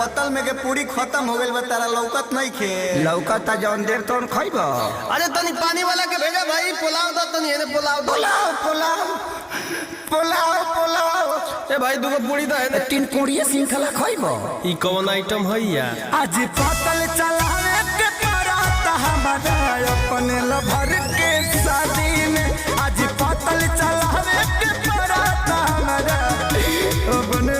पतल में के पूरी खत्म हो गइल बा, तारा लौकत नहीं खे। लौकत जौन देर तोन खइब। अरे तनी पानी वाला के भेजा भाई, पुलाव दो तनी, एने पुलाव दो। पुलाव पुलाव पुलाव पुलाव। ए भाई दुगो पूरी दो एने। तीन कोड़िए श्रृंखला खइब। ई कौन आइटम है यार? आज पतल चलावे के परात हमारा अपने लभर के शादी में। आज पतल चलावे के परात हमारा अपने